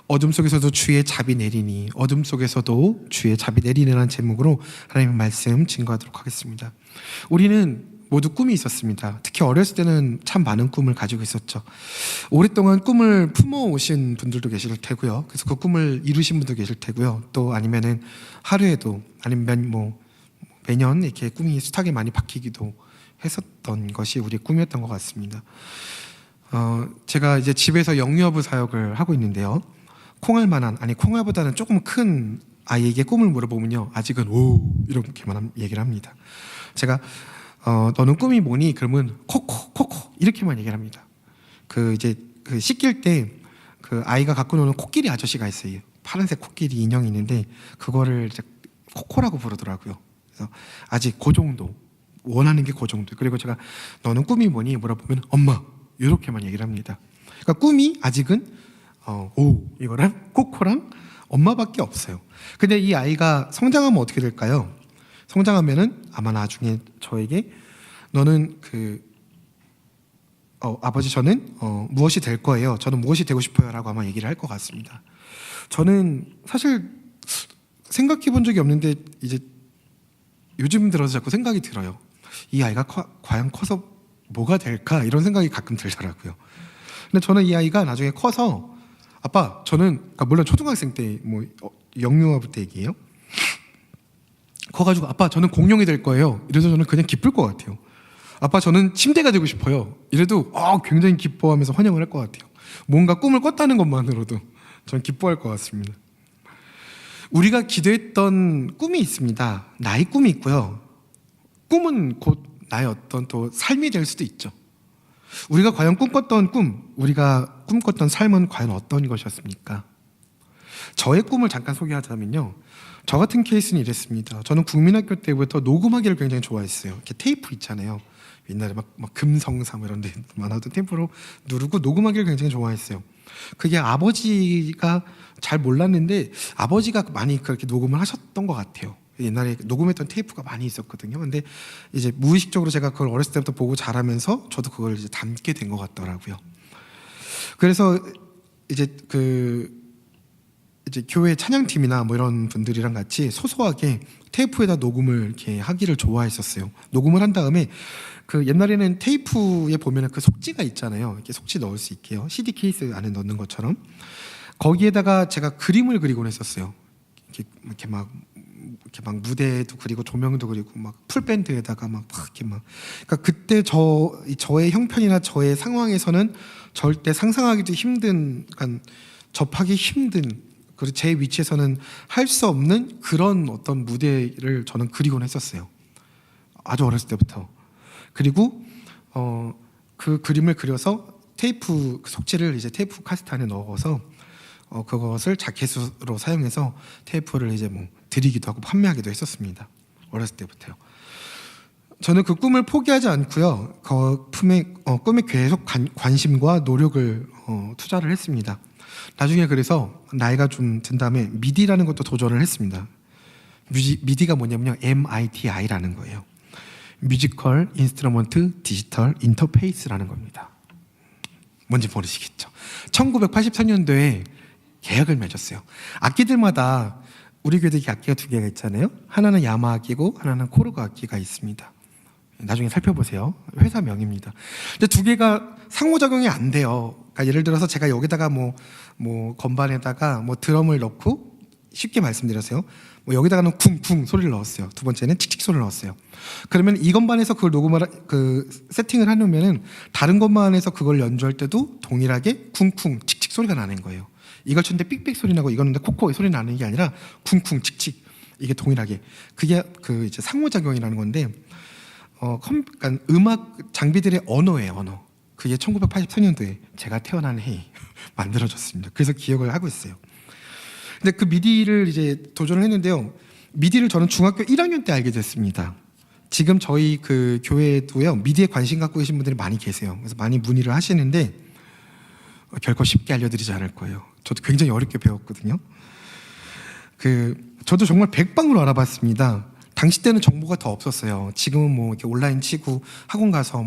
어둠 속에서도 주의 잡이 내리니, 어둠 속에서도 주의 잡이 내리는 제목으로 하나님의 말씀 증거하도록 하겠습니다. 우리는 모두 꿈이 있었습니다. 특히 어렸을 때는 참 많은 꿈을 가지고 있었죠. 오랫동안 꿈을 품어오신 분들도 계실 테고요. 그래서 그 꿈을 이루신 분도 계실 테고요. 또 아니면은 하루에도 아니면 매년 이렇게 꿈이 숱하게 많이 바뀌기도 했었던 것이 우리의 꿈이었던 것 같습니다. 제가 이제 집에서 영유아부 사역을 하고 있는데요. 콩알만한, 아니 콩알보다는 조금 큰 아이에게 꿈을 물어보면요, 아직은 오 이렇게만 얘기를 합니다. 제가 너는 꿈이 뭐니? 그러면 코코 이렇게만 얘기를 합니다. 이제 씻길 때 그 아이가 갖고 노는 코끼리 아저씨가 있어요. 파란색 코끼리 인형이 있는데 그거를 이제 코코라고 부르더라고요. 그래서 아직 그 정도, 원하는 게 그 정도. 그리고 제가 너는 꿈이 뭐니? 물어보면 엄마 이렇게만 얘기를 합니다. 그러니까 꿈이 아직은 오 이거랑 코코랑 엄마밖에 없어요. 근데 이 아이가 성장하면 어떻게 될까요? 성장하면은 아마 나중에 저에게 너는 아버지 저는 무엇이 될 거예요? 저는 무엇이 되고 싶어요? 라고 아마 얘기를 할 것 같습니다. 저는 사실 생각해 본 적이 없는데 이제 요즘 들어서 자꾸 생각이 들어요. 이 아이가 과연 커서 뭐가 될까? 이런 생각이 가끔 들더라고요. 근데 저는 이 아이가 나중에 커서 아빠 저는, 그러니까 물론 초등학생 때 영유아부 때 얘기예요. 커가지고 아빠 저는 공룡이 될 거예요. 이래서 저는 그냥 기쁠 것 같아요. 아빠 저는 침대가 되고 싶어요. 이래도 굉장히 기뻐하면서 환영을 할 것 같아요. 뭔가 꿈을 꿨다는 것만으로도 저는 기뻐할 것 같습니다. 우리가 기도했던 꿈이 있습니다. 나의 꿈이 있고요. 꿈은 곧 나의 어떤 또 삶이 될 수도 있죠. 우리가 과연 꿈꿨던 꿈, 우리가 꿈꿨던 삶은 과연 어떤 것이었습니까? 저의 꿈을 잠깐 소개하자면요, 저 같은 케이스는 이랬습니다. 저는 국민학교 때부터 녹음하기를 굉장히 좋아했어요. 이렇게 테이프 있잖아요. 옛날에 막 금성삼 이런 데 많았던 테이프로 누르고 녹음하기를 굉장히 좋아했어요. 그게 아버지가 잘 몰랐는데 아버지가 많이 그렇게 녹음을 하셨던 것 같아요. 옛날에 녹음했던 테이프가 많이 있었거든요. 근데 이제 무의식적으로 제가 그걸 어렸을 때부터 보고 자라면서 저도 그걸 이제 담게 된 것 같더라고요. 그래서 이제 이제 교회 찬양팀이나 이런 분들이랑 같이 소소하게 테이프에다 녹음을 이렇게 하기를 좋아했었어요. 녹음을 한 다음에 옛날에는 테이프에 보면은 속지가 있잖아요. 이렇게 속지 넣을 수 있게요. CD 케이스 안에 넣는 것처럼. 거기에다가 제가 그림을 그리곤 했었어요. 이렇게 막 무대도 그리고 조명도 그리고 풀밴드에다가 그러니까 그때 저의 형편이나 저의 상황에서는 절대 상상하기도 힘든, 그러니까 접하기 힘든, 그리고 제 위치에서는 할 수 없는 그런 어떤 무대를 저는 그리곤 했었어요. 아주 어렸을 때부터. 그리고 그 그림을 그려서 테이프 속지를 이제 테이프 카세트 안에 넣어서 그것을 자켓으로 사용해서 테이프를 이제 드리기도 하고 판매하기도 했었습니다. 어렸을 때부터요. 저는 그 꿈을 포기하지 않고요. 꿈에 계속 관심과 노력을 투자를 했습니다. 나중에 그래서 나이가 좀 든 다음에 미디라는 것도 도전을 했습니다. 미디가 뭐냐면요, MIDI라는 거예요. 뮤지컬 인스트루먼트 디지털 인터페이스라는 겁니다. 뭔지 모르시겠죠? 1983년도에 계약을 맺었어요. 악기들마다 우리 교회 악기가 두 개가 있잖아요. 하나는 야마 악기고 하나는 코르가 악기가 있습니다. 나중에 살펴보세요. 회사명입니다. 근데 두 개가 상호작용이 안 돼요. 그러니까 예를 들어서 제가 여기다가 건반에다가 드럼을 넣고, 쉽게 말씀드렸어요. 여기다가는 쿵쿵 소리를 넣었어요. 두 번째는 칙칙 소리를 넣었어요. 그러면 이 건반에서 그걸 세팅을 해놓으면은 다른 건반에서 그걸 연주할 때도 동일하게 쿵쿵 칙칙 소리가 나는 거예요. 이걸 쳤는데 삑삑 소리 나고 이거는 코코 소리 나는 게 아니라 쿵쿵 칙칙, 이게 동일하게, 그게 이제 상호작용이라는 건데, 그러니까 음악 장비들의 언어예요. 그게 1984년도에 제가 태어난 해에 만들어졌습니다. 그래서 기억을 하고 있어요. 근데 그 미디를 이제 도전을 했는데요. 미디를 저는 중학교 1학년 때 알게 됐습니다. 지금 저희 교회도요, 미디에 관심 갖고 계신 분들이 많이 계세요. 그래서 많이 문의를 하시는데 결코 쉽게 알려드리지 않을 거예요. 저도 굉장히 어렵게 배웠거든요. 저도 정말 백방으로 알아봤습니다. 당시 때는 정보가 더 없었어요. 지금은 이렇게 온라인 치고 학원 가서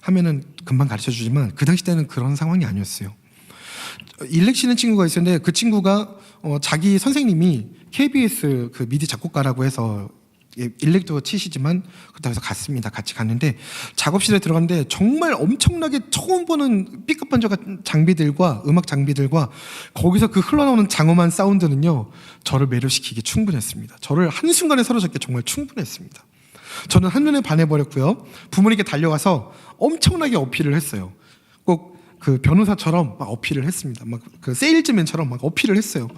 하면은 금방 가르쳐 주지만 그 당시 때는 그런 상황이 아니었어요. 일렉 씨는 친구가 있었는데 그 친구가 자기 선생님이 KBS 그 미디 작곡가라고 해서 일렉도 치시지만 그렇다고 해서 갔습니다. 같이 갔는데 작업실에 들어갔는데 정말 엄청나게 처음 보는 삐까뻔쩍한 장비들과 음악 장비들과 거기서 그 흘러나오는 장엄한 사운드는요 저를 매료시키기 충분했습니다. 저를 한순간에 사로잡기 정말 충분했습니다. 저는 한눈에 반해버렸고요. 부모님께 달려가서 엄청나게 어필을 했어요. 꼭 그 변호사처럼 막 어필을 했습니다. 막 그 세일즈맨처럼 막 어필을 했어요.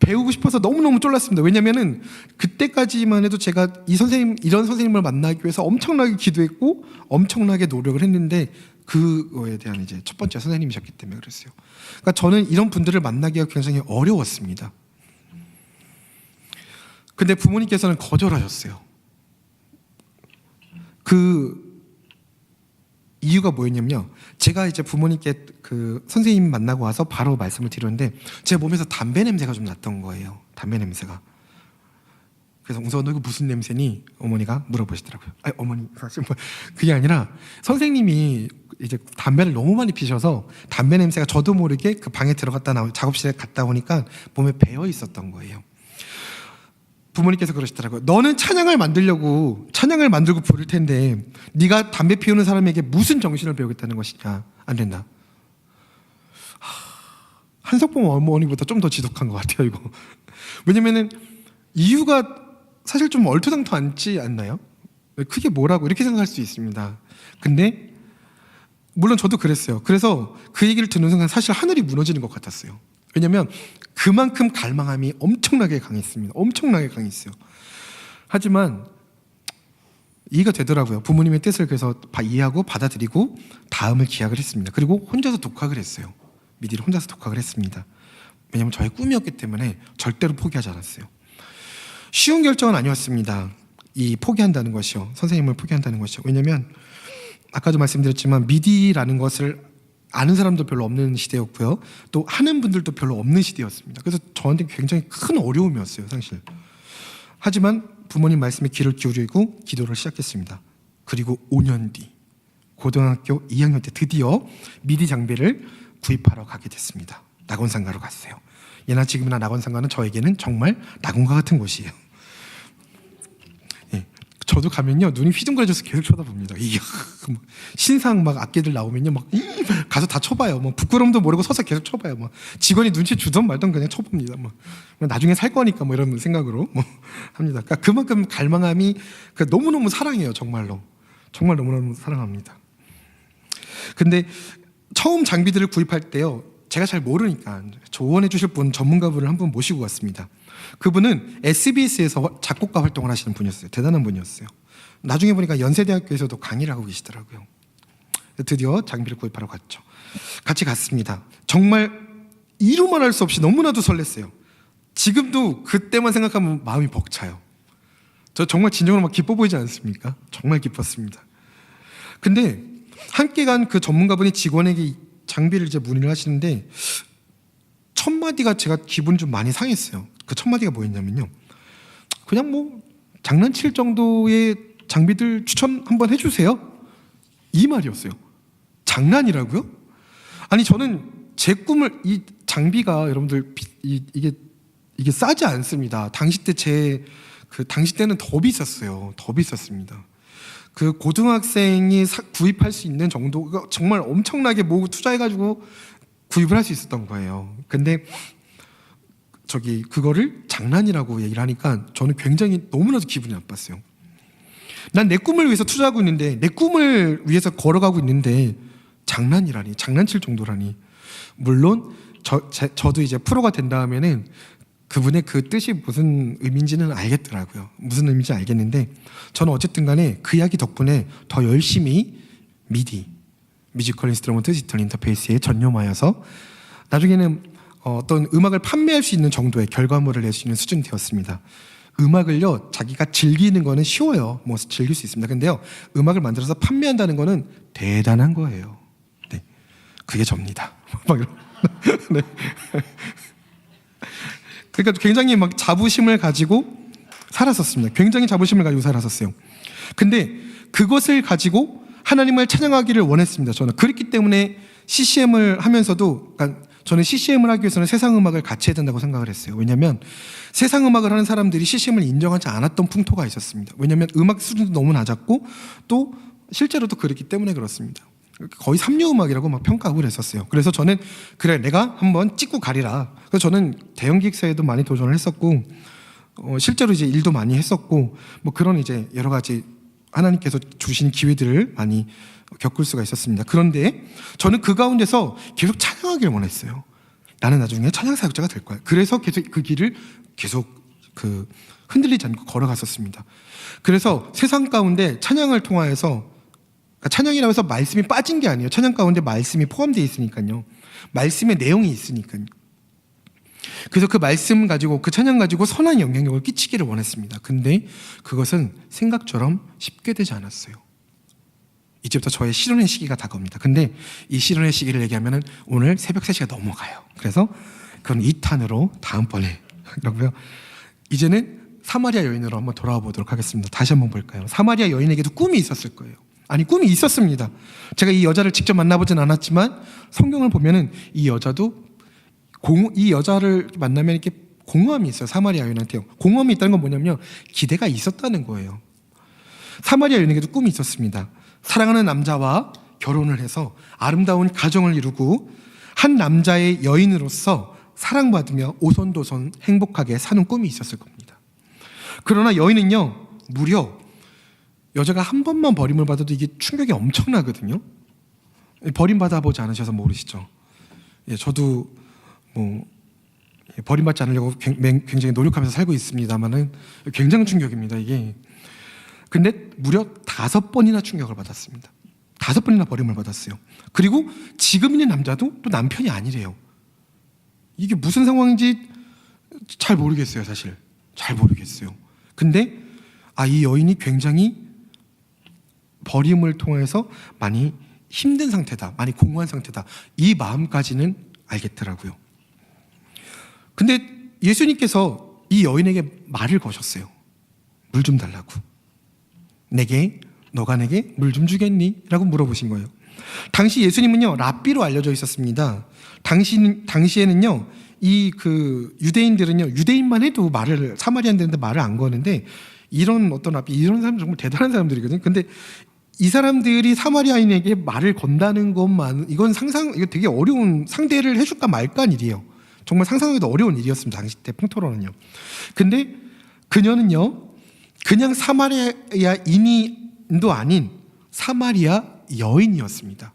배우고 싶어서 너무너무 쫄랐습니다. 왜냐면은 그때까지만 해도 제가 이런 선생님을 만나기 위해서 엄청나게 기도했고 엄청나게 노력을 했는데 그거에 대한 이제 첫 번째 선생님이셨기 때문에 그랬어요. 그러니까 저는 이런 분들을 만나기가 굉장히 어려웠습니다. 근데 부모님께서는 거절하셨어요. 그 이유가 뭐였냐면요. 제가 이제 부모님께 그 선생님 만나고 와서 바로 말씀을 드렸는데 제 몸에서 담배 냄새가 좀 났던 거예요. 담배 냄새가. 그래서 웅서가 너 이거 무슨 냄새니? 어머니가 물어보시더라고요. 아니 어머니 사실 뭐 그게 아니라 선생님이 이제 담배를 너무 많이 피셔서 담배 냄새가 저도 모르게 그 방에 들어갔다 작업실에 갔다 오니까 몸에 배어 있었던 거예요. 부모님께서 그러시더라고요. 너는 찬양을 만들고 부를 텐데 네가 담배 피우는 사람에게 무슨 정신을 배우겠다는 것이냐. 안 된다. 한석봉 어머니보다 좀 더 지독한 것 같아요 이거. 왜냐면은 이유가 사실 좀 얼토당토 않지 않나요? 그게 뭐라고 이렇게 생각할 수 있습니다. 근데 물론 저도 그랬어요. 그래서 그 얘기를 듣는 순간 사실 하늘이 무너지는 것 같았어요. 왜냐하면 그만큼 갈망함이 엄청나게 강했습니다. 엄청나게 강했어요. 하지만 이해가 되더라고요. 부모님의 뜻을 그래서 이해하고 받아들이고 다음을 기약을 했습니다. 그리고 혼자서 독학을 했어요. 미디를 혼자서 독학을 했습니다. 왜냐하면 저의 꿈이었기 때문에 절대로 포기하지 않았어요. 쉬운 결정은 아니었습니다. 이 포기한다는 것이요. 선생님을 포기한다는 것이요. 왜냐하면 아까도 말씀드렸지만 미디라는 것을 아는 사람도 별로 없는 시대였고요. 또 하는 분들도 별로 없는 시대였습니다. 그래서 저한테 굉장히 큰 어려움이었어요, 사실. 하지만 부모님 말씀에 귀를 기울이고 기도를 시작했습니다. 그리고 5년 뒤 고등학교 2학년 때 드디어 미디 장비를 구입하러 가게 됐습니다. 낙원상가로 갔어요. 예나 지금이나 낙원상가는 저에게는 정말 낙원과 같은 곳이에요. 저도 가면요 눈이 휘둥그레져서 계속 쳐다봅니다. 신상 막 악기들 나오면요 막 가서 다 쳐봐요. 뭐 부끄러움도 모르고 서서 계속 쳐봐요. 막 직원이 눈치 주던 말던 그냥 쳐봅니다. 막 나중에 살 거니까 뭐 이런 생각으로 뭐 합니다. 그러니까 그만큼 갈망함이 너무너무 사랑해요. 정말로 정말 너무너무 사랑합니다. 근데 처음 장비들을 구입할 때요 제가 잘 모르니까 조언해 주실 분 전문가분을 한 분 모시고 갔습니다. 그분은 SBS에서 작곡가 활동을 하시는 분이었어요. 대단한 분이었어요. 나중에 보니까 연세대학교에서도 강의를 하고 계시더라고요. 드디어 장비를 구입하러 갔죠. 같이 갔습니다. 정말 이루 말할 수 없이 너무나도 설렜어요. 지금도 그때만 생각하면 마음이 벅차요. 저 정말 진정으로 막 기뻐 보이지 않습니까? 정말 기뻤습니다. 근데 함께 간 그 전문가분이 직원에게 장비를 이제 문의를 하시는데 첫 마디가 제가 기분이 좀 많이 상했어요. 그 첫 마디가 뭐였냐면요. 그냥 뭐 장난칠 정도의 장비들 추천 한번 해주세요. 이 말이었어요. 장난이라고요? 아니 저는 제 꿈을 이 장비가 여러분들 이게 싸지 않습니다. 당시 때는 더 비쌌어요. 더 비쌌습니다. 그 고등학생이 구입할 수 있는 정도 정말 엄청나게 모으고 투자해가지고 구입을 할 수 있었던 거예요. 근데 그거를 장난이라고 얘기를 하니까 저는 굉장히 너무나도 기분이 나빴어요. 난 내 꿈을 위해서 투자하고 있는데 내 꿈을 위해서 걸어가고 있는데 장난이라니, 장난칠 정도라니. 물론 저도 이제 프로가 된 다음에는 그분의 그 뜻이 무슨 의미인지는 알겠더라고요. 무슨 의미인지 알겠는데 저는 어쨌든 간에 그 이야기 덕분에 더 열심히 미디, 뮤지컬 인스트루먼트 디지털 인터페이스에 전념하여서 나중에는 어떤 음악을 판매할 수 있는 정도의 결과물을 낼 수 있는 수준이 되었습니다. 음악을요 자기가 즐기는 거는 쉬워요. 뭐 즐길 수 있습니다. 근데요 음악을 만들어서 판매한다는 거는 대단한 거예요. 네, 그게 접니다. 네. 그러니까 굉장히 막 자부심을 가지고 살았었습니다. 굉장히 자부심을 가지고 살았었어요. 근데 그것을 가지고 하나님을 찬양하기를 원했습니다. 저는 그렇기 때문에 CCM을 하면서도 그러니까 저는 CCM을 하기 위해서는 세상 음악을 같이 해야 된다고 생각을 했어요. 왜냐하면 세상 음악을 하는 사람들이 CCM을 인정하지 않았던 풍토가 있었습니다. 왜냐하면 음악 수준도 너무 낮았고 또 실제로도 그렇기 때문에 그렇습니다. 거의 삼류 음악이라고 막 평가하고 그랬었어요. 그래서 저는 그래 내가 한번 찍고 가리라. 그래서 저는 대형 기획사에도 많이 도전을 했었고 실제로 이제 일도 많이 했었고 뭐 그런 이제 여러 가지 하나님께서 주신 기회들을 많이 겪을 수가 있었습니다. 그런데 저는 그 가운데서 계속 찬양하기를 원했어요. 나는 나중에 찬양 사역자가 될 거야. 그래서 계속 그 길을 계속 흔들리지 않고 걸어갔었습니다. 그래서 세상 가운데 찬양을 통하여서 찬양이라고 해서 말씀이 빠진 게 아니에요. 찬양 가운데 말씀이 포함되어 있으니까요. 말씀의 내용이 있으니까요. 그래서 그 말씀 가지고 그 찬양 가지고 선한 영향력을 끼치기를 원했습니다. 근데 그것은 생각처럼 쉽게 되지 않았어요. 이제부터 저의 실현의 시기가 다가옵니다. 근데 이 실현의 시기를 얘기하면 오늘 새벽 3시가 넘어가요. 그래서 그건 2탄으로 다음번에 그러고요. 이제는 사마리아 여인으로 한번 돌아와 보도록 하겠습니다. 다시 한번 볼까요? 사마리아 여인에게도 꿈이 있었을 거예요. 아니 꿈이 있었습니다. 제가 이 여자를 직접 만나보진 않았지만 성경을 보면은 이 여자도 이 여자를 만나면 이렇게 공허함이 있어요. 사마리아 여인한테요. 공허함이 있다는 건 뭐냐면요. 기대가 있었다는 거예요. 사마리아 여인에게도 꿈이 있었습니다. 사랑하는 남자와 결혼을 해서 아름다운 가정을 이루고 한 남자의 여인으로서 사랑받으며 오손도손 행복하게 사는 꿈이 있었을 겁니다. 그러나 여인은요, 무려 여자가 한 번만 버림을 받아도 이게 충격이 엄청나거든요. 버림받아 보지 않으셔서 모르시죠. 예, 저도 버림받지 않으려고 굉장히 노력하면서 살고 있습니다만은 굉장한 충격입니다, 이게. 근데 무려 5번이나 충격을 받았습니다. 5번이나 버림을 받았어요. 그리고 지금 있는 남자도 또 남편이 아니래요. 이게 무슨 상황인지 잘 모르겠어요, 사실. 잘 모르겠어요. 근데 이 여인이 굉장히 버림을 통해서 많이 힘든 상태다, 많이 공허한 상태다, 이 마음까지는 알겠더라고요. 근데 예수님께서 이 여인에게 말을 거셨어요. 물 좀 달라고. 너가 내게 물 좀 주겠니? 라고 물어보신 거예요. 당시 예수님은요, 랍비로 알려져 있었습니다. 당시에는요, 유대인들은요, 유대인만 해도 사마리아인들한테 말을 안 거는데, 이런 어떤 랍비, 이런 사람 정말 대단한 사람들이거든요. 근데 이 사람들이 사마리아인에게 말을 건다는 것만, 이거 되게 어려운, 상대를 해줄까 말까 일이에요. 정말 상상하기도 어려운 일이었습니다. 당시 때 풍토로는요. 근데 그녀는요, 그냥 사마리아인도 아닌 사마리아 여인이었습니다.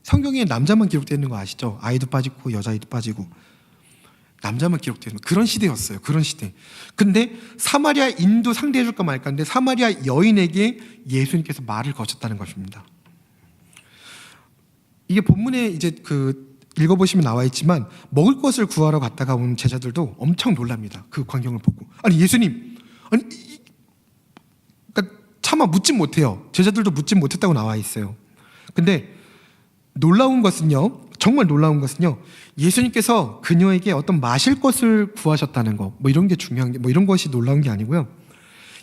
성경에 남자만 기록되어 있는 거 아시죠? 아이도 빠지고 여자아이도 빠지고 남자만 기록되어 있는 그런 시대였어요. 그런 시대. 근데 사마리아인도 상대해줄까 말까인데 사마리아 여인에게 예수님께서 말을 거셨다는 것입니다. 이게 본문에 이제 읽어보시면 나와 있지만 먹을 것을 구하러 갔다가 온 제자들도 엄청 놀랍니다. 그 광경을 보고. 아니 예수님, 그러니까 차마 묻진 못해요. 제자들도 묻진 못했다고 나와 있어요. 근데 놀라운 것은요, 정말 놀라운 것은요, 예수님께서 그녀에게 어떤 마실 것을 구하셨다는 거, 이런 게 중요한 게, 이런 것이 놀라운 게 아니고요.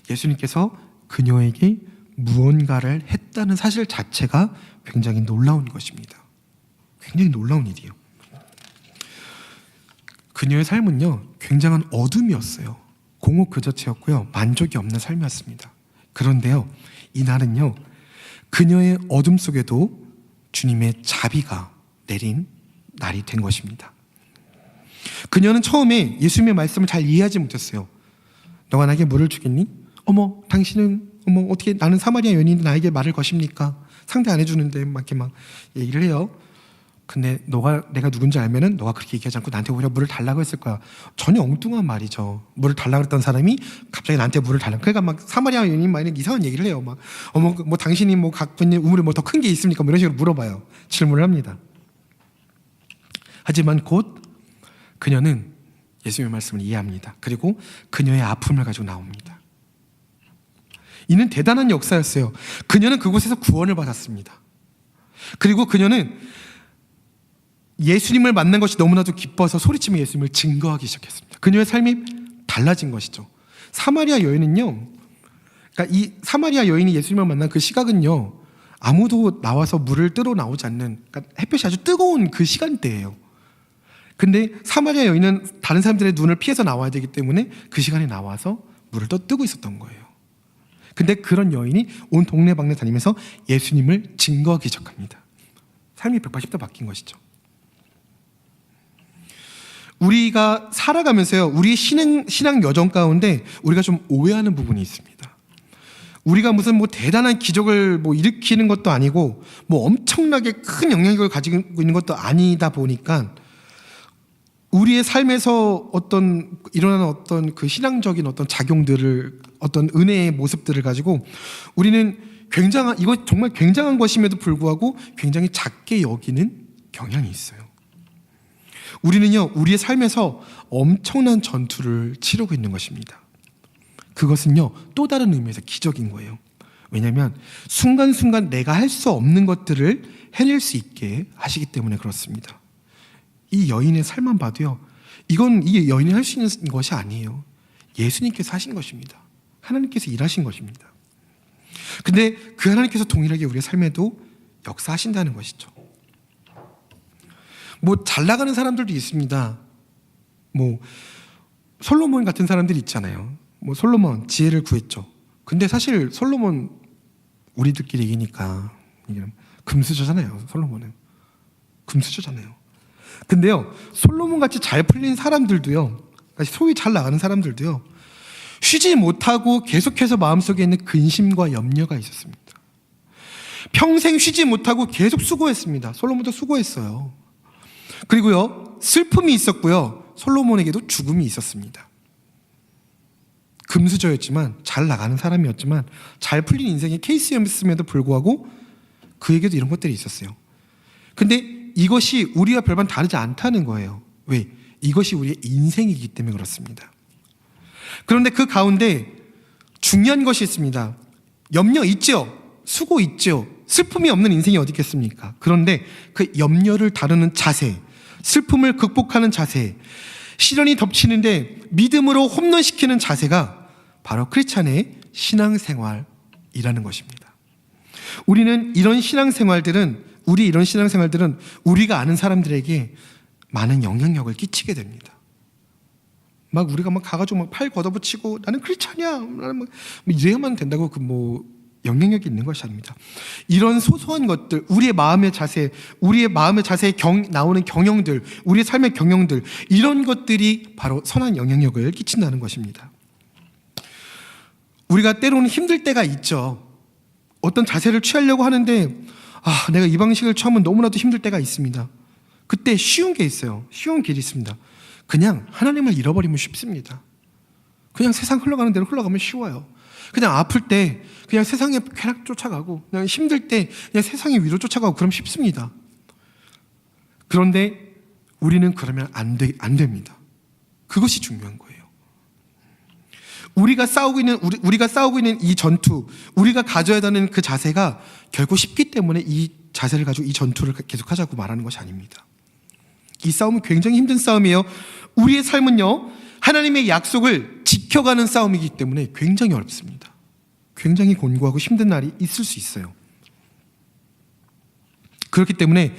예수님께서 그녀에게 무언가를 했다는 사실 자체가 굉장히 놀라운 것입니다. 굉장히 놀라운 일이에요. 그녀의 삶은요, 굉장한 어둠이었어요. 공허 그 자체였고요, 만족이 없는 삶이었습니다. 그런데요, 이날은요, 그녀의 어둠 속에도 주님의 자비가 내린 날이 된 것입니다. 그녀는 처음에 예수님의 말씀을 잘 이해하지 못했어요. 너가 나에게 물을 주겠니? 당신은 어떻게 나는 사마리아 여인인데 나에게 말을 거십니까? 상대 안 해주는데 막 얘기를 해요. 근데 내가 누군지 알면은 너가 그렇게 얘기하지 않고 나한테 오히려 물을 달라고 했을 거야. 전혀 엉뚱한 말이죠. 물을 달라고 했던 사람이 갑자기 나한테 물을 달라고. 그러니까 막 사마리아 여인이 막 이상한 얘기를 해요. 당신이 갖고 있는 우물에 더 큰 게 있습니까? 이런 식으로 물어봐요. 질문을 합니다. 하지만 곧 그녀는 예수님의 말씀을 이해합니다. 그리고 그녀의 아픔을 가지고 나옵니다. 이는 대단한 역사였어요. 그녀는 그곳에서 구원을 받았습니다. 그리고 그녀는 예수님을 만난 것이 너무나도 기뻐서 소리치며 예수님을 증거하기 시작했습니다. 그녀의 삶이 달라진 것이죠. 사마리아 여인은요, 그러니까 이 사마리아 여인이 예수님을 만난 그 시각은요, 아무도 나와서 물을 뜨러 나오지 않는, 그러니까 햇볕이 아주 뜨거운 그 시간대예요. 근데 사마리아 여인은 다른 사람들의 눈을 피해서 나와야 되기 때문에 그 시간에 나와서 물을 떠뜨고 있었던 거예요. 근데 그런 여인이 온 동네방네 다니면서 예수님을 증거하기 시작합니다. 삶이 180도 바뀐 것이죠. 우리가 살아가면서요, 우리 신앙 여정 가운데 우리가 좀 오해하는 부분이 있습니다. 우리가 무슨 대단한 기적을 일으키는 것도 아니고 엄청나게 큰 영향력을 가지고 있는 것도 아니다 보니까 우리의 삶에서 일어나는 어떤 그 신앙적인 어떤 작용들을, 어떤 은혜의 모습들을 가지고 우리는 이거 정말 굉장한 것임에도 불구하고 굉장히 작게 여기는 경향이 있어요. 우리는요, 우리의 삶에서 엄청난 전투를 치르고 있는 것입니다. 그것은요, 또 다른 의미에서 기적인 거예요. 왜냐하면 순간순간 내가 할 수 없는 것들을 해낼 수 있게 하시기 때문에 그렇습니다. 이 여인의 삶만 봐도요, 이게 여인이 할 수 있는 것이 아니에요. 예수님께서 하신 것입니다. 하나님께서 일하신 것입니다. 근데 그 하나님께서 동일하게 우리의 삶에도 역사하신다는 것이죠. 잘 나가는 사람들도 있습니다. 솔로몬 같은 사람들이 있잖아요. 솔로몬 지혜를 구했죠. 근데 사실 솔로몬 우리들끼리 얘기니까 금수저잖아요. 솔로몬은 금수저잖아요. 근데요, 솔로몬 같이 잘 풀린 사람들도요, 소위 잘 나가는 사람들도요, 쉬지 못하고 계속해서 마음속에 있는 근심과 염려가 있었습니다. 평생 쉬지 못하고 계속 수고했습니다. 솔로몬도 수고했어요. 그리고요, 슬픔이 있었고요, 솔로몬에게도 죽음이 있었습니다. 금수저였지만, 잘 나가는 사람이었지만, 잘 풀린 인생의 케이스였음에도 불구하고 그에게도 이런 것들이 있었어요. 근데 이것이 우리와 별반 다르지 않다는 거예요. 왜? 이것이 우리의 인생이기 때문에 그렇습니다. 그런데 그 가운데 중요한 것이 있습니다. 염려 있죠? 수고 있죠? 슬픔이 없는 인생이 어디 있겠습니까? 그런데 그 염려를 다루는 자세, 슬픔을 극복하는 자세, 시련이 덮치는데 믿음으로 홈런시키는 자세가 바로 크리스찬의 신앙생활이라는 것입니다. 우리는 이런 신앙생활들은 우리가 아는 사람들에게 많은 영향력을 끼치게 됩니다. 우리가 가가지고 팔 걷어붙이고 나는 크리스찬이야, 나는 이래야만 된다고 영향력이 있는 것이 아닙니다. 이런 소소한 것들, 우리의 마음의 자세에 나오는 경영들, 우리의 삶의 경영들, 이런 것들이 바로 선한 영향력을 끼친다는 것입니다. 우리가 때로는 힘들 때가 있죠. 어떤 자세를 취하려고 하는데 내가 이 방식을 취하면 너무나도 힘들 때가 있습니다. 그때 쉬운 게 있어요. 쉬운 길이 있습니다. 그냥 하나님을 잃어버리면 쉽습니다. 그냥 세상 흘러가는 대로 흘러가면 쉬워요. 그냥 아플 때 그냥 세상에 쾌락 쫓아가고, 그냥 힘들 때 그냥 세상의 위로 쫓아가고, 그럼 쉽습니다. 그런데 우리는 그러면 안 됩니다. 그것이 중요한 거예요. 우리가 싸우고 있는 이 전투, 우리가 가져야 하는 그 자세가 결코 쉽기 때문에 이 자세를 가지고 이 전투를 계속하자고 말하는 것이 아닙니다. 이 싸움은 굉장히 힘든 싸움이에요. 우리의 삶은요, 하나님의 약속을 지켜가는 싸움이기 때문에 굉장히 어렵습니다. 굉장히 곤고하고 힘든 날이 있을 수 있어요. 그렇기 때문에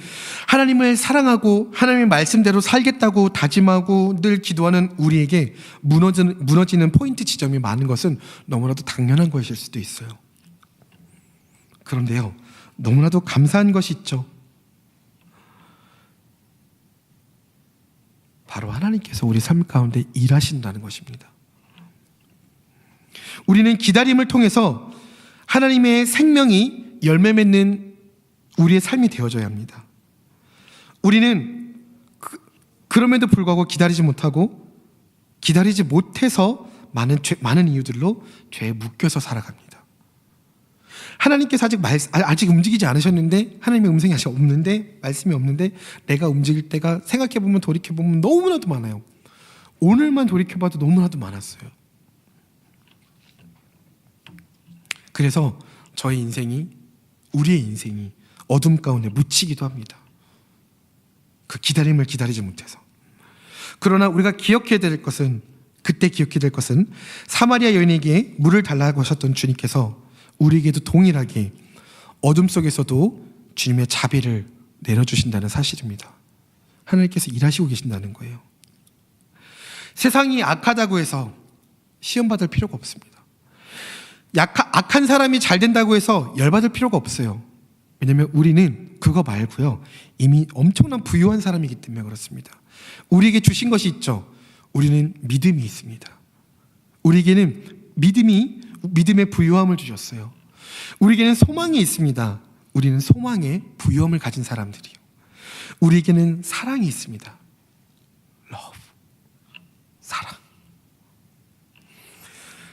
하나님을 사랑하고 하나님의 말씀대로 살겠다고 다짐하고 늘 기도하는 우리에게 무너지는 포인트 지점이 많은 것은 너무나도 당연한 것일 수도 있어요. 그런데요, 너무나도 감사한 것이 있죠. 바로 하나님께서 우리 삶 가운데 일하신다는 것입니다. 우리는 기다림을 통해서 하나님의 생명이 열매 맺는 우리의 삶이 되어져야 합니다. 우리는 그럼에도 불구하고 기다리지 못해서 많은 이유들로 죄에 묶여서 살아갑니다. 하나님께서 아직 움직이지 않으셨는데, 하나님의 음성이 아직 없는데, 말씀이 없는데, 내가 움직일 때가 생각해보면 돌이켜보면 너무나도 많아요. 오늘만 돌이켜봐도 너무나도 많았어요. 그래서 우리의 인생이 어둠 가운데 묻히기도 합니다. 그 기다림을 기다리지 못해서. 그러나 우리가 그때 기억해야 될 것은 사마리아 여인에게 물을 달라고 하셨던 주님께서 우리에게도 동일하게 어둠 속에서도 주님의 자비를 내려주신다는 사실입니다. 하나님께서 일하시고 계신다는 거예요. 세상이 악하다고 해서 시험받을 필요가 없습니다. 악한 사람이 잘 된다고 해서 열받을 필요가 없어요. 왜냐하면 우리는 그거 말고요, 이미 엄청난 부유한 사람이기 때문에 그렇습니다. 우리에게 주신 것이 있죠. 우리는 믿음이 있습니다. 우리에게는 믿음의 부유함을 주셨어요. 우리에게는 소망이 있습니다. 우리는 소망의 부유함을 가진 사람들이요. 우리에게는 사랑이 있습니다. love, 사랑.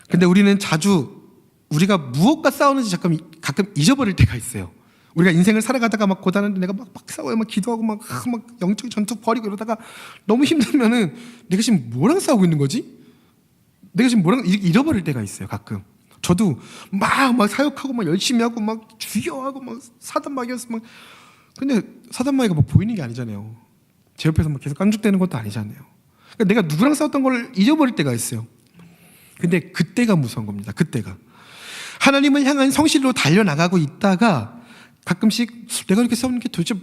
근데 우리는 자주 우리가 무엇과 싸우는지 가끔 잊어버릴 때가 있어요. 우리가 인생을 살아가다가 막 고단한데 내가 막 싸워요. 막 기도하고 막 영적 전투 벌이고 이러다가 너무 힘들면은 내가 지금 뭐랑 싸우고 있는 거지? 내가 지금 뭐랑 잃어버릴 때가 있어요. 가끔. 저도 막 사역하고 막 열심히 하고 막 주여하고 막 사단마귀였어 막. 근데 사단마귀가 막 보이는 게 아니잖아요. 제 옆에서 막 계속 깐죽대는 것도 아니잖아요. 그러니까 내가 누구랑 싸웠던 걸 잊어버릴 때가 있어요. 근데 그때가 무서운 겁니다. 그때가. 하나님을 향한 성실로 달려나가고 있다가 가끔씩 내가 이렇게 싸우는 게 도대체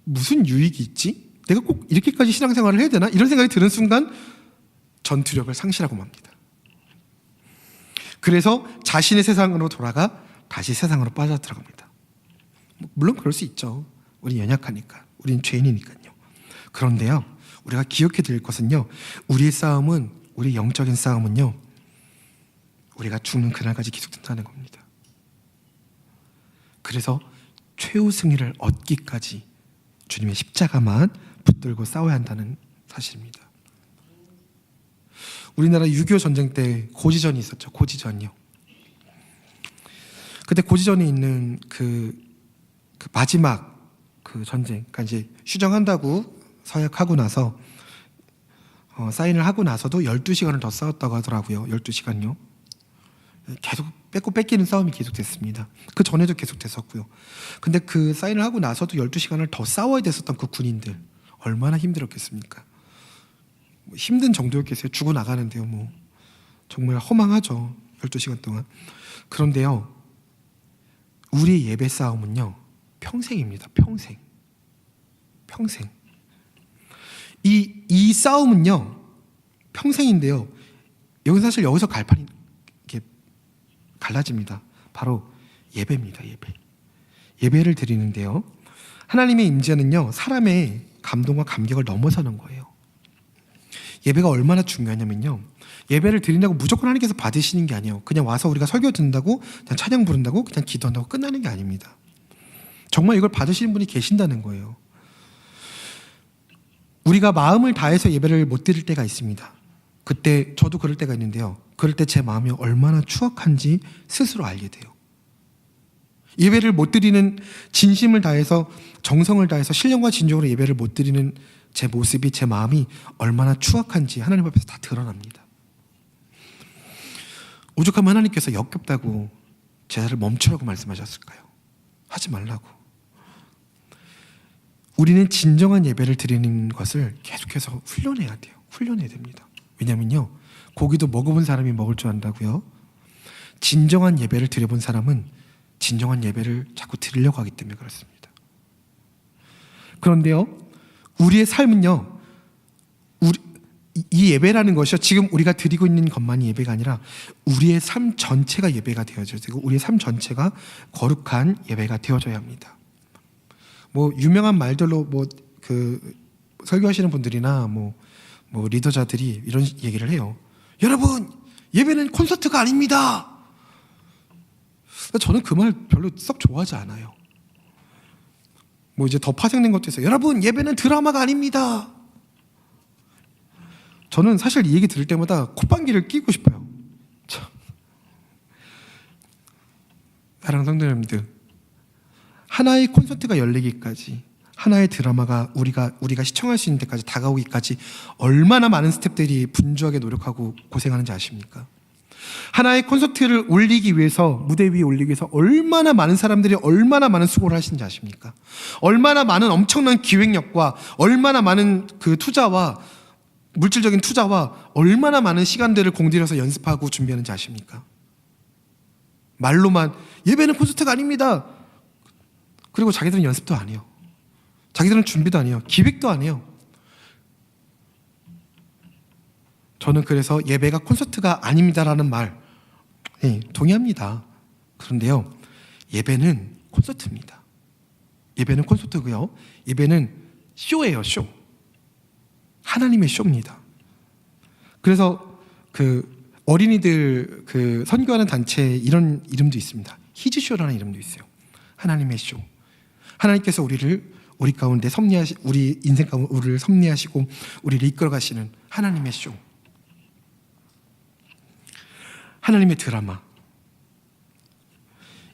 무슨 유익이 있지? 내가 꼭 이렇게까지 신앙생활을 해야 되나? 이런 생각이 드는 순간 전투력을 상실하고 맙니다. 그래서 자신의 세상으로 돌아가 다시 세상으로 빠져들어갑니다. 물론 그럴 수 있죠. 우리 연약하니까. 우리는 죄인이니까요. 그런데요, 우리가 기억해야 될 것은요, 우리의 싸움은, 우리 영적인 싸움은요, 우리가 죽는 그날까지 계속된다는 겁니다. 그래서 최후 승리를 얻기까지 주님의 십자가만 붙들고 싸워야 한다는 사실입니다. 우리나라 6.25 전쟁 때 고지전이 있었죠. 고지전이요. 그때 고지전에 있는 그 마지막 그 전쟁, 그러니까 이제 휴정한다고 서약하고 나서 사인을 하고 나서도 12시간을 더 싸웠다고 하더라고요. 12시간요. 계속 뺏고 뺏기는 싸움이 계속됐습니다. 그 전에도 계속됐었고요. 근데 그 사인을 하고 나서도 12시간을 더 싸워야 됐었던 그 군인들 얼마나 힘들었겠습니까? 힘든 정도였겠어요. 죽어나가는데요. 뭐 정말 허망하죠. 12시간 동안. 그런데요, 우리의 예배 싸움은요, 평생입니다. 평생. 이 싸움은요, 평생인데요. 여기 사실 여기서 갈판이 이렇게 갈라집니다. 바로 예배입니다. 예배를 드리는데요, 하나님의 임재는요, 사람의 감동과 감격을 넘어서는 거예요. 예배가 얼마나 중요하냐면요, 예배를 드린다고 무조건 하나님께서 받으시는 게 아니에요. 그냥 와서 우리가 설교 듣는다고, 그냥 찬양 부른다고, 그냥 기도한다고 끝나는 게 아닙니다. 정말 이걸 받으시는 분이 계신다는 거예요. 우리가 마음을 다해서 예배를 못 드릴 때가 있습니다. 그때 저도 그럴 때가 있는데요, 그럴 때 제 마음이 얼마나 추악한지 스스로 알게 돼요. 예배를 못 드리는, 진심을 다해서 정성을 다해서 신령과 진정으로 예배를 못 드리는 제 모습이, 제 마음이 얼마나 추악한지 하나님 앞에서 다 드러납니다. 오죽하면 하나님께서 역겹다고 제사를 멈추라고 말씀하셨을까요? 하지 말라고. 우리는 진정한 예배를 드리는 것을 계속해서 훈련해야 돼요. 훈련해야 됩니다. 왜냐면요, 고기도 먹어본 사람이 먹을 줄 안다고요. 진정한 예배를 드려본 사람은 진정한 예배를 자꾸 드리려고 하기 때문에 그렇습니다. 그런데요, 우리의 삶은요, 이 예배라는 것이요, 지금 우리가 드리고 있는 것만이 예배가 아니라 우리의 삶 전체가 예배가 되어져야 되고, 우리의 삶 전체가 거룩한 예배가 되어져야 합니다. 뭐 유명한 말들로 설교하시는 분들이나 리더자들이 이런 얘기를 해요. 여러분, 예배는 콘서트가 아닙니다. 저는 그 말 별로 썩 좋아하지 않아요. 이제 더 파생된 것도 있어요. 여러분, 예배는 드라마가 아닙니다. 저는 사실 이 얘기 들을 때마다 콧방귀를 뀌고 싶어요. 사랑하는 성도 여러분들, 하나의 콘서트가 열리기까지, 하나의 드라마가 우리가 시청할 수 있는 데까지 다가오기까지 얼마나 많은 스태프들이 분주하게 노력하고 고생하는지 아십니까? 하나의 콘서트를 올리기 위해서, 무대 위에 올리기 위해서 얼마나 많은 사람들이 얼마나 많은 수고를 하시는지 아십니까? 얼마나 많은 엄청난 기획력과 얼마나 많은 그 투자와 물질적인 투자와 얼마나 많은 시간들을 공들여서 연습하고 준비하는지 아십니까? 말로만 예배는 콘서트가 아닙니다. 그리고 자기들은 연습도 안 해요. 자기들은 준비도 안 해요. 기획도 안 해요. 저는 그래서 예배가 콘서트가 아닙니다라는 말, 동의합니다. 그런데요, 예배는 콘서트입니다. 예배는 콘서트고요. 예배는 쇼예요, 쇼. 하나님의 쇼입니다. 그래서 그 어린이들 그 선교하는 단체에 이런 이름도 있습니다. 히즈쇼라는 이름도 있어요. 하나님의 쇼. 하나님께서 우리 가운데 우리 인생 가운데 우리를 섭리하시고 우리를 이끌어 가시는 하나님의 쇼. 하나님의 드라마.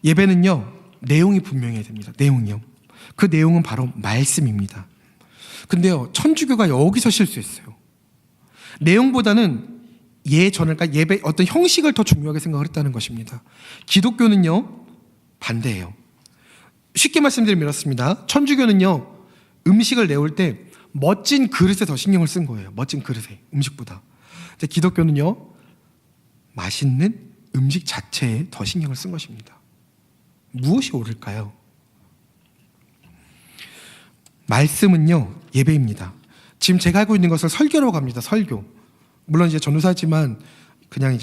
예배는요, 내용이 분명해야 됩니다. 내용이요. 그 내용은 바로 말씀입니다. 근데요, 천주교가 여기서 실수했어요. 내용보다는 그러니까 예배 어떤 형식을 더 중요하게 생각을 했다는 것입니다. 기독교는요, 반대예요. 쉽게 말씀드리면 이렇습니다. 천주교는요, 음식을 내올 때 멋진 그릇에 더 신경을 쓴 거예요. 멋진 그릇에, 음식보다. 기독교는요, 맛있는 음식 자체에 더 신경을 쓴 것입니다. 무엇이 옳을까요? 말씀은요, 예배입니다. 지금 제가 알고 있는 것을 설교라고 합니다. 설교. 물론 이제 전도사지만 그냥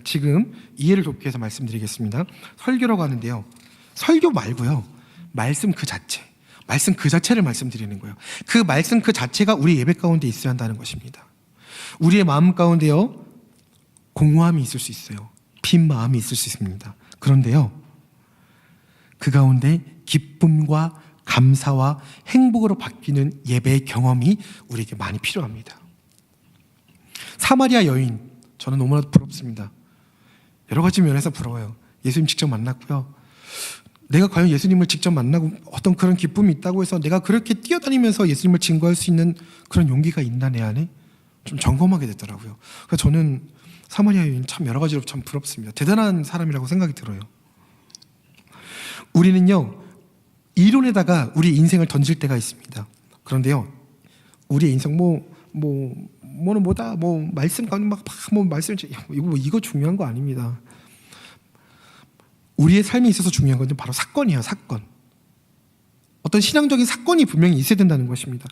지금 이해를 돕기 위해서 말씀드리겠습니다. 설교라고 하는데요, 설교 말고요, 말씀 그 자체를 말씀드리는 거예요. 그 말씀 그 자체가 우리 예배 가운데 있어야 한다는 것입니다. 우리의 마음 가운데요, 공허함이 있을 수 있어요. 빈 마음이 있을 수 있습니다. 그런데요, 그 가운데 기쁨과 감사와 행복으로 바뀌는 예배의 경험이 우리에게 많이 필요합니다. 사마리아 여인, 저는 너무나도 부럽습니다. 여러 가지 면에서 부러워요. 예수님 직접 만났고요. 내가 과연 예수님을 직접 만나고 어떤 그런 기쁨이 있다고 해서 내가 그렇게 뛰어다니면서 예수님을 증거할 수 있는 그런 용기가 있나 내 안에? 좀 점검하게 되더라고요. 그래서 저는 사마리아 여인 참 여러 가지로 참 부럽습니다. 대단한 사람이라고 생각이 들어요. 우리는요, 이론에다가 우리 인생을 던질 때가 있습니다. 그런데요, 우리의 인생 말씀 가운데 말씀 이거 중요한 거 아닙니다. 우리의 삶에 있어서 중요한 건 바로 사건이에요. 사건. 어떤 신앙적인 사건이 분명히 있어야 된다는 것입니다.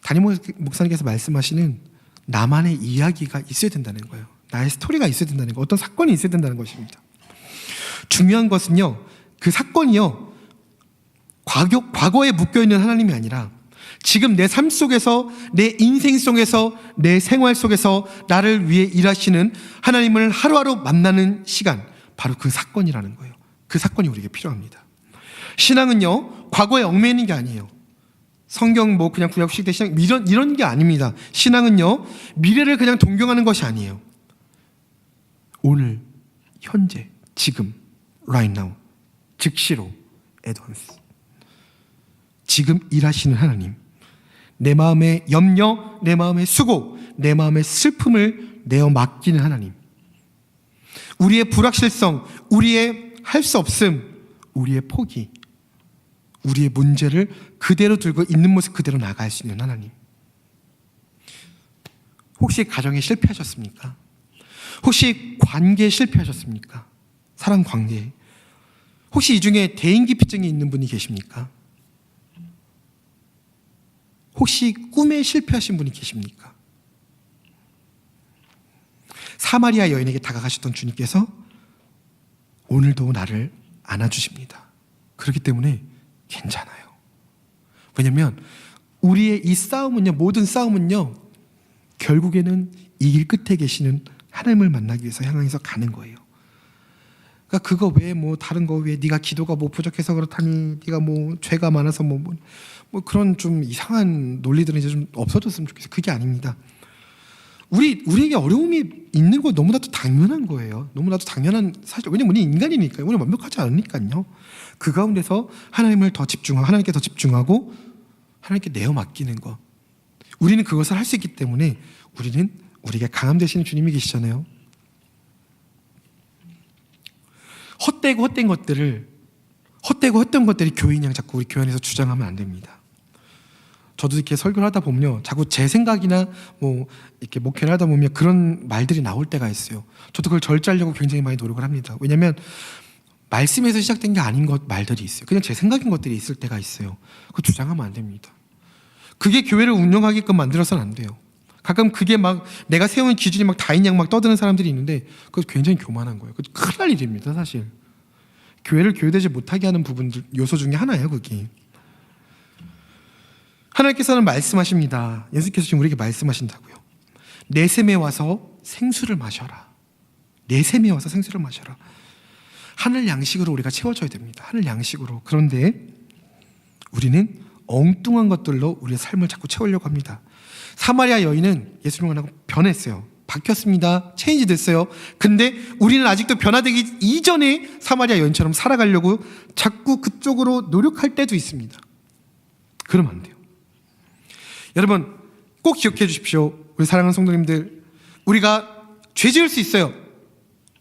담임 목사님께서 말씀하시는 나만의 이야기가 있어야 된다는 거예요. 나의 스토리가 있어야 된다는 거, 어떤 사건이 있어야 된다는 것입니다. 중요한 것은요, 그 사건이요, 과거에 묶여있는 하나님이 아니라 지금 내 삶 속에서, 내 인생 속에서, 내 생활 속에서 나를 위해 일하시는 하나님을 하루하루 만나는 시간, 바로 그 사건이라는 거예요. 그 사건이 우리에게 필요합니다. 신앙은요, 과거에 얽매이는 게 아니에요. 성경 그냥 구약식 대 신앙 이런 게 아닙니다. 신앙은요, 미래를 그냥 동경하는 것이 아니에요. 오늘, 현재, 지금, right now, 즉시로, at once. 지금 일하시는 하나님, 내 마음의 염려, 내 마음의 수고, 내 마음의 슬픔을 내어 맡기는 하나님, 우리의 불확실성, 우리의 할 수 없음, 우리의 포기, 우리의 문제를 그대로 들고 있는 모습 그대로 나갈 수 있는 하나님. 혹시 가정에 실패하셨습니까? 혹시 관계에 실패하셨습니까? 사랑 관계. 혹시 이 중에 대인기피증이 있는 분이 계십니까? 혹시 꿈에 실패하신 분이 계십니까? 사마리아 여인에게 다가가셨던 주님께서 오늘도 나를 안아주십니다. 그렇기 때문에 괜찮아요. 왜냐하면 우리의 이 싸움은요, 모든 싸움은요, 결국에는 이길 끝에 계시는 하나님을 만나기 위해서 향해서 가는 거예요. 그러니까 그거 외에 다른 거 외에 네가 기도가 부족해서 그렇다니, 네가 죄가 많아서 그런 좀 이상한 논리들은 이제 좀 없어졌으면 좋겠어요. 그게 아닙니다. 우리에게 어려움이 있는 거 너무나도 당연한 거예요. 너무나도 당연한 사실. 왜냐면 우리 인간이니까요. 우리 완벽하지 않으니까요. 그 가운데서 하나님께 더 집중하고 하나님께 내어 맡기는 것. 우리는 그것을 할 수 있기 때문에 우리에게 강함 되시는 주님이 계시잖아요. 헛된 것들이 교인이 자꾸 우리 교회 안에서 주장하면 안 됩니다. 저도 이렇게 설교를 하다 보면요, 자꾸 제 생각이나 이렇게 목회를 하다 보면 그런 말들이 나올 때가 있어요. 저도 그걸 절제하려고 굉장히 많이 노력을 합니다. 왜냐하면 말씀에서 시작된 게 아닌 말들이 있어요. 그냥 제 생각인 것들이 있을 때가 있어요. 그거 주장하면 안 됩니다. 그게 교회를 운영하게끔 만들어서는 안 돼요. 가끔 그게 막 내가 세운 기준이 막 다인 양 막 떠드는 사람들이 있는데 그거 굉장히 교만한 거예요. 그거 큰일 날 일입니다, 사실. 교회를 교회되지 못하게 하는 부분들 요소 중에 하나예요, 그게. 하나님께서는 말씀하십니다. 예수께서 지금 우리에게 말씀하신다고요. 내 셈에 와서 생수를 마셔라. 내 셈에 와서 생수를 마셔라. 하늘 양식으로 우리가 채워져야 됩니다. 하늘 양식으로. 그런데 우리는 엉뚱한 것들로 우리의 삶을 자꾸 채우려고 합니다. 사마리아 여인은 예수님을 만나고 변했어요. 바뀌었습니다. 체인지 됐어요. 근데 우리는 아직도 변화되기 이전에 사마리아 여인처럼 살아가려고 자꾸 그쪽으로 노력할 때도 있습니다. 그러면 안 돼요. 여러분 꼭 기억해 주십시오. 우리 사랑하는 성도님들, 우리가 죄 지을 수 있어요.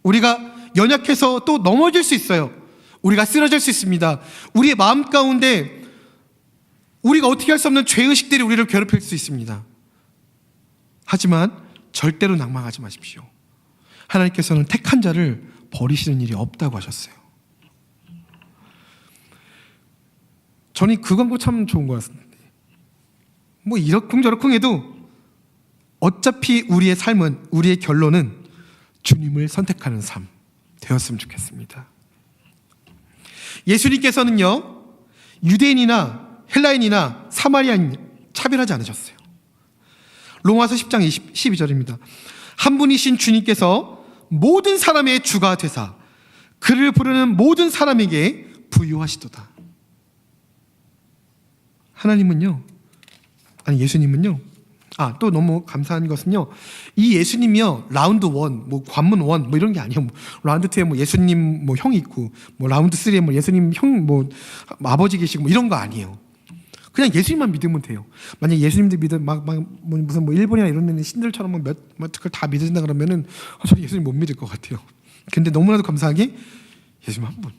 우리가 연약해서 또 넘어질 수 있어요. 우리가 쓰러질 수 있습니다. 우리의 마음 가운데 우리가 어떻게 할 수 없는 죄의식들이 우리를 괴롭힐 수 있습니다. 하지만 절대로 낭망하지 마십시오. 하나님께서는 택한 자를 버리시는 일이 없다고 하셨어요. 저는 그 광고 참 좋은 것 같습니다. 뭐 이러쿵저러쿵 해도 어차피 우리의 삶은, 우리의 결론은 주님을 선택하는 삶 되었으면 좋겠습니다. 예수님께서는요, 유대인이나 헬라인이나 사마리아인 차별하지 않으셨어요. 로마서 10장 12절입니다. 한 분이신 주님께서 모든 사람의 주가 되사 그를 부르는 모든 사람에게 부유하시도다. 하나님은요, 아니 예수님은요, 또 너무 감사한 것은요, 이 예수님이요, 라운드 1, 뭐 관문 1, 뭐 이런 게 아니에요. 뭐 라운드 2에 뭐 예수님 뭐 형이 있고, 뭐 라운드 3에 뭐 예수님 형 뭐 아버지 계시고 뭐 이런 거 아니에요. 그냥 예수님만 믿으면 돼요. 만약 예수님들 믿으면 무슨 뭐 일본이나 이런 데는 신들처럼 몇 그걸 다 믿으신다 그러면은 저는 예수님 못 믿을 것 같아요. 근데 너무나도 감사하게 예수님 한 분.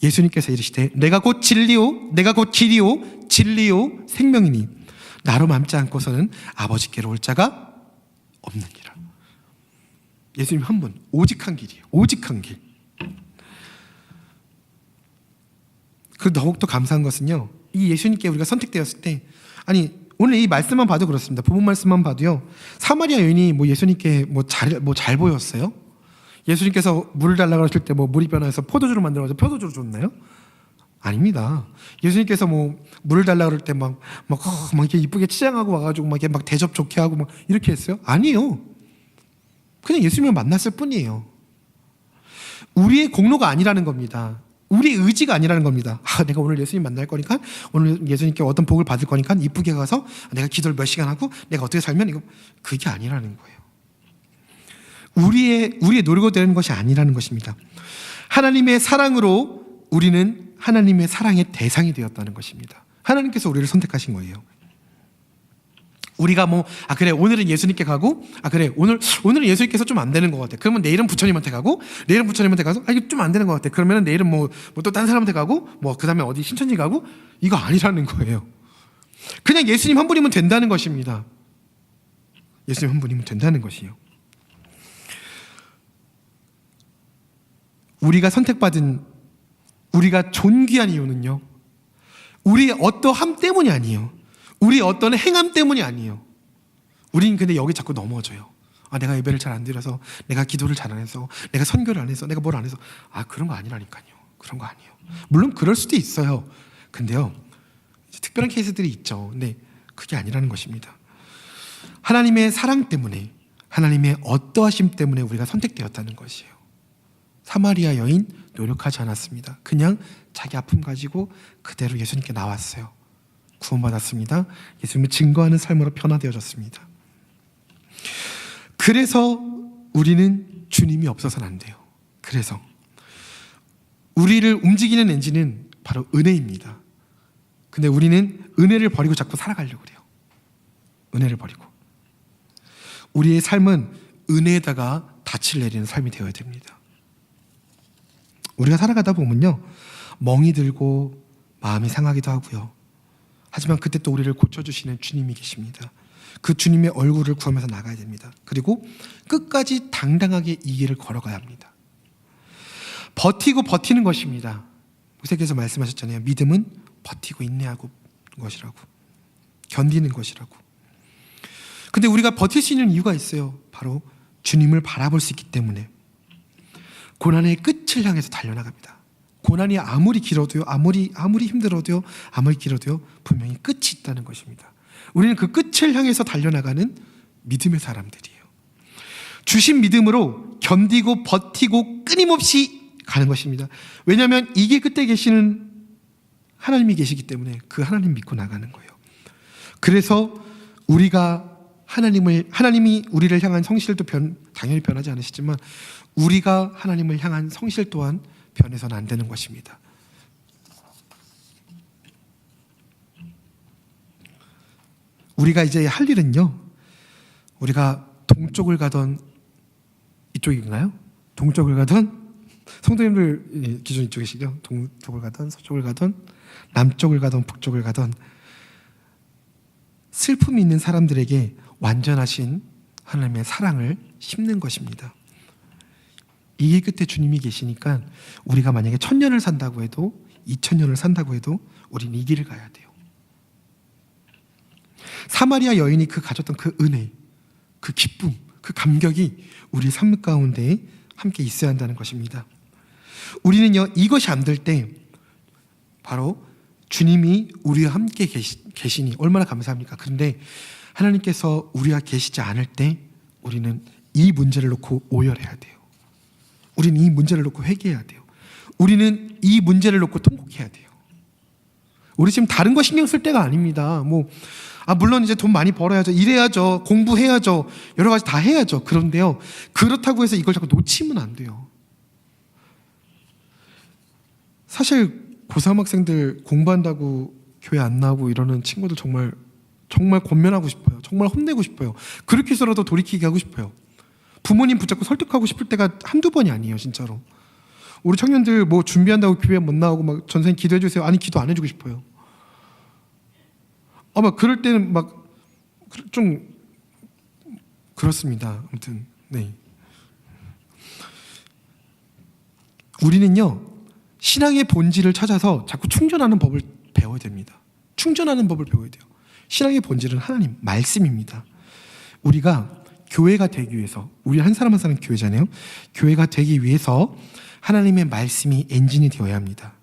예수님께서 이르시되 내가 곧 진리요, 내가 곧 길이요, 진리요, 생명이니 나로 맘지 않고서는 아버지께로 올 자가 없느니라. 예수님 한 분, 오직 한 길이에요. 오직 한 길. 그리고 더욱더 감사한 것은요, 이 예수님께 우리가 선택되었을 때, 아니 오늘 이 말씀만 봐도 그렇습니다. 부분 말씀만 봐도요, 사마리아 여인이 뭐 예수님께 잘 보였어요? 예수님께서 물을 달라고 하실 때 뭐 물이 변해서 포도주로 만들어서 포도주로 줬나요? 아닙니다. 예수님께서 뭐 물을 달라고 그럴 때 막 이렇게 이쁘게 치장하고 와가지고 막 이렇게 막 대접 좋게 하고 막 이렇게 했어요? 아니요. 그냥 예수님을 만났을 뿐이에요. 우리의 공로가 아니라는 겁니다. 우리의 의지가 아니라는 겁니다. 내가 오늘 예수님 만날 거니까, 오늘 예수님께 어떤 복을 받을 거니까 이쁘게 가서 내가 기도를 몇 시간 하고 내가 어떻게 살면 이거, 그게 아니라는 거예요. 우리의 노력으로 되는 것이 아니라는 것입니다. 하나님의 사랑으로 우리는 하나님의 사랑의 대상이 되었다는 것입니다. 하나님께서 우리를 선택하신 거예요. 우리가 그래 오늘은 예수님께 가고, 그래 오늘은 예수님께서 좀 안 되는 것 같아. 그러면 내일은 부처님한테 가고, 내일은 부처님한테 가서 이게 좀 안 되는 것 같아. 그러면 내일은 뭐 또 다른 사람한테 가고, 그 다음에 어디 신천지 가고, 이거 아니라는 거예요. 그냥 예수님 한 분이면 된다는 것입니다. 예수님 한 분이면 된다는 것이에요. 우리가 선택받은, 우리가 존귀한 이유는요, 우리의 어떠함 때문이 아니에요. 우리의 어떤 행함 때문이 아니에요. 우린 근데 여기 자꾸 넘어져요. 내가 예배를 잘 안 드려서, 내가 기도를 잘 안 해서, 내가 선교를 안 해서, 내가 뭘 안 해서. 그런 거 아니라니까요. 그런 거 아니에요. 물론 그럴 수도 있어요. 근데요, 특별한 케이스들이 있죠. 근데 그게 아니라는 것입니다. 하나님의 사랑 때문에, 하나님의 어떠하심 때문에 우리가 선택되었다는 것이에요. 사마리아 여인 노력하지 않았습니다. 그냥 자기 아픔 가지고 그대로 예수님께 나왔어요. 구원받았습니다. 예수님을 증거하는 삶으로 변화되어졌습니다. 그래서 우리는 주님이 없어서는 안 돼요. 그래서 우리를 움직이는 엔진은 바로 은혜입니다. 근데 우리는 은혜를 버리고 자꾸 살아가려고 그래요. 은혜를 버리고. 우리의 삶은 은혜에다가 닻을 내리는 삶이 되어야 됩니다. 우리가 살아가다 보면요, 멍이 들고 마음이 상하기도 하고요. 하지만 그때 또 우리를 고쳐주시는 주님이 계십니다. 그 주님의 얼굴을 구하면서 나가야 됩니다. 그리고 끝까지 당당하게 이 길을 걸어가야 합니다. 버티고 버티는 것입니다. 모세께서 말씀하셨잖아요. 믿음은 버티고 인내하고 것이라고, 견디는 것이라고. 근데 우리가 버틸 수 있는 이유가 있어요. 바로 주님을 바라볼 수 있기 때문에. 고난의 끝을 향해서 달려나갑니다. 고난이 아무리 길어도요, 아무리 힘들어도요, 아무리 길어도요, 분명히 끝이 있다는 것입니다. 우리는 그 끝을 향해서 달려나가는 믿음의 사람들이에요. 주신 믿음으로 견디고 버티고 끊임없이 가는 것입니다. 왜냐하면 이게 끝에 계시는 하나님이 계시기 때문에 그 하나님 믿고 나가는 거예요. 그래서 우리가 하나님이 우리를 향한 성실도 당연히 변하지 않으시지만 우리가 하나님을 향한 성실 또한 변해서는 안 되는 것입니다. 우리가 이제 할 일은요, 우리가 동쪽을 가던 이쪽인가요? 동쪽을 가던 성도님들 기준 이쪽이시죠? 동쪽을 가던 서쪽을 가던 남쪽을 가던 북쪽을 가던 슬픔이 있는 사람들에게 완전하신 하나님의 사랑을 심는 것입니다. 이게 끝에 주님이 계시니까 우리가 만약에 1000년을 산다고 해도 2000년을 산다고 해도 우리는 이 길을 가야 돼요. 사마리아 여인이 가졌던 그 은혜, 그 기쁨, 그 감격이 우리 삶 가운데 함께 있어야 한다는 것입니다. 우리는요, 이것이 안 될 때 바로 주님이 우리와 함께 계시니 얼마나 감사합니까? 그런데 하나님께서 우리와 계시지 않을 때 우리는 이 문제를 놓고 오열해야 돼요. 우리는 이 문제를 놓고 회개해야 돼요. 우리는 이 문제를 놓고 통곡해야 돼요. 우리 지금 다른 거 신경 쓸 때가 아닙니다. 물론 이제 돈 많이 벌어야죠. 일해야죠. 공부해야죠. 여러 가지 다 해야죠. 그런데요, 그렇다고 해서 이걸 자꾸 놓치면 안 돼요. 사실 고3 학생들 공부한다고 교회 안 나오고 이러는 친구들 정말 권면하고 싶어요. 정말 혼내고 싶어요. 그렇게 해서라도 돌이키게 하고 싶어요. 부모님 붙잡고 설득하고 싶을 때가 한두 번이 아니에요, 진짜로. 우리 청년들 준비한다고 교회 못 나오고 전생님 기도해 주세요. 아니, 기도 안 해주고 싶어요. 그럴 때는 좀 그렇습니다. 아무튼 네. 우리는요, 신앙의 본질을 찾아서 자꾸 충전하는 법을 배워야 됩니다. 충전하는 법을 배워야 돼요. 신앙의 본질은 하나님, 말씀입니다. 우리가 교회가 되기 위해서, 우리 한 사람 한 사람 교회잖아요. 교회가 되기 위해서 하나님의 말씀이 엔진이 되어야 합니다.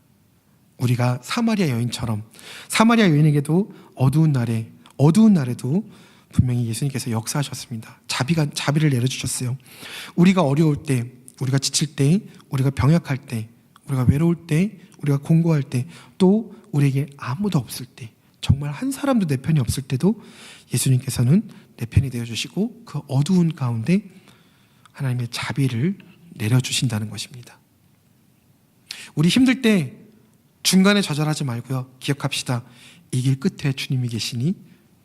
우리가 사마리아 여인처럼, 사마리아 여인에게도 어두운 날에도 분명히 예수님께서 역사하셨습니다. 자비를 내려주셨어요. 우리가 어려울 때, 우리가 지칠 때, 우리가 병약할 때, 우리가 외로울 때, 우리가 공고할 때, 또 우리에게 아무도 없을 때, 정말 한 사람도 내 편이 없을 때도 예수님께서는 내 편이 되어주시고 그 어두운 가운데 하나님의 자비를 내려주신다는 것입니다. 우리 힘들 때 중간에 좌절하지 말고요, 기억합시다. 이 길 끝에 주님이 계시니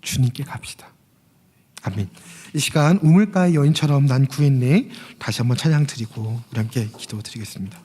주님께 갑시다. 아멘. 이 시간 우물가의 여인처럼 난 구했네, 다시 한번 찬양 드리고 우리 함께 기도 드리겠습니다.